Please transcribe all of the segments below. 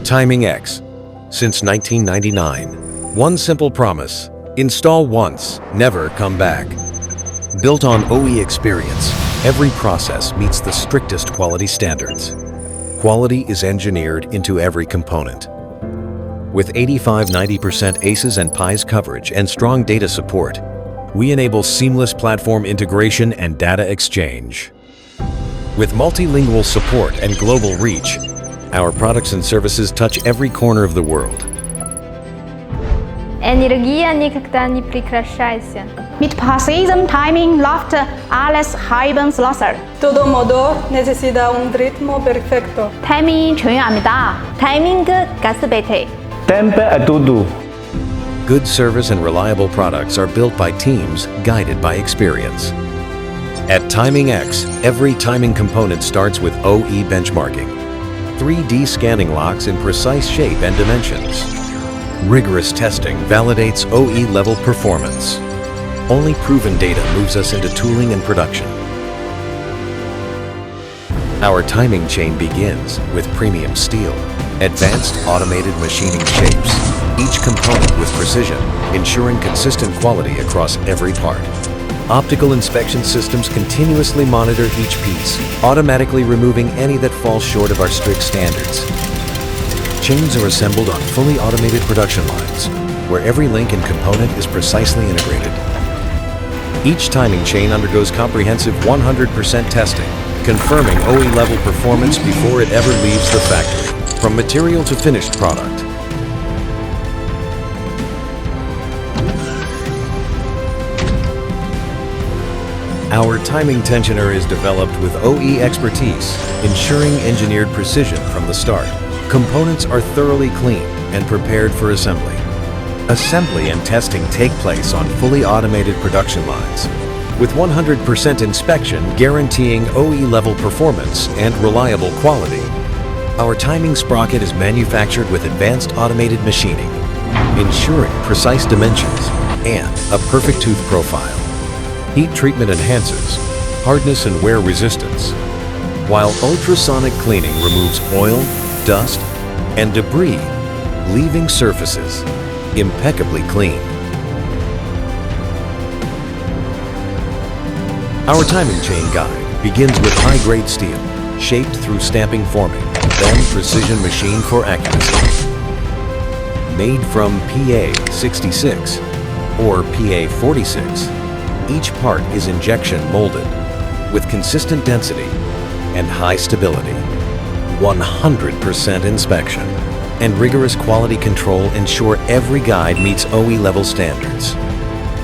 TimingX. Since 1999, one simple promise: install once, never come back. Built on OE experience, every process meets the strictest quality standards. Quality is engineered into every component. With 85–90% ACES and PIEs coverage and strong data support, we enable seamless platform integration and data exchange. With multilingual support and global reach, our products and services touch every corner of the world. Энергия никогда не прекращается. Mit precisem timing läuft alles reibungsloser. Todo modo necesita un ritmo perfecto. 타이밍이 중요합니다. 타이밍 가스베테. Tempo a tudo. Good service and reliable products are built by teams guided by experience. At TimingX, every timing component starts with OE benchmarking. 3D scanning locks in precise shape and dimensions. Rigorous testing validates OE-level performance. Only proven data moves us into tooling and production. Our timing chain begins with premium steel, advanced automated machining shapes, each component with precision, ensuring consistent quality across every part. Optical inspection systems continuously monitor each piece, automatically removing any that fall short of our strict standards. Chains are assembled on fully automated production lines, where every link and component is precisely integrated. Each timing chain undergoes comprehensive 100% testing, confirming OE-level performance before it ever leaves the factory, from material to finished product. Our timing tensioner is developed with OE expertise, ensuring engineered precision from the start. Components are thoroughly cleaned and prepared for assembly. Assembly and testing take place on fully automated production lines, with 100% inspection guaranteeing OE-level performance and reliable quality. Our timing sprocket is manufactured with advanced automated machining, ensuring precise dimensions and a perfect tooth profile. Heat treatment enhances hardness and wear resistance, while ultrasonic cleaning removes oil, dust, and debris, leaving surfaces impeccably clean. Our timing chain guide begins with high-grade steel, shaped through stamping forming, then precision machined for accuracy. Made from PA66 or PA46, each part is injection molded with consistent density and high stability. 100% inspection and rigorous quality control ensure every guide meets OE-level standards.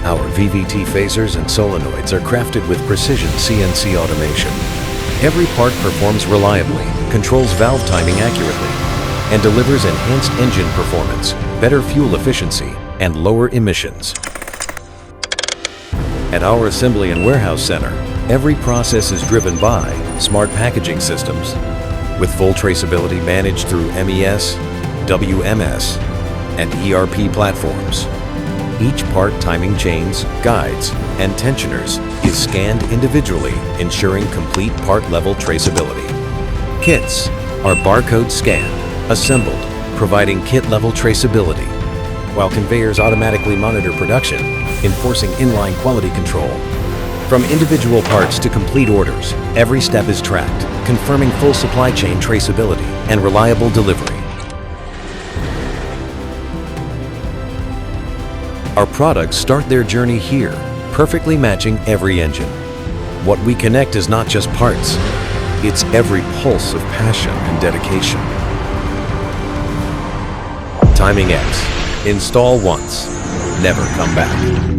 Our VVT phasers and solenoids are crafted with precision CNC automation. Every part performs reliably, controls valve timing accurately, and delivers enhanced engine performance, better fuel efficiency, and lower emissions. At our assembly and warehouse center, every process is driven by smart packaging systems, with full traceability managed through MES, WMS, and ERP platforms. Each part timing chains, guides, and tensioners is scanned individually, ensuring complete part-level traceability. Kits are barcode scanned, assembled, providing kit-level traceability, while conveyors automatically monitor production, enforcing inline quality control. From individual parts to complete orders, every step is tracked, confirming full supply chain traceability and reliable delivery. Our products start their journey here, perfectly matching every engine. What we connect is not just parts, it's every pulse of passion and dedication. TimingX. Install once, never come back.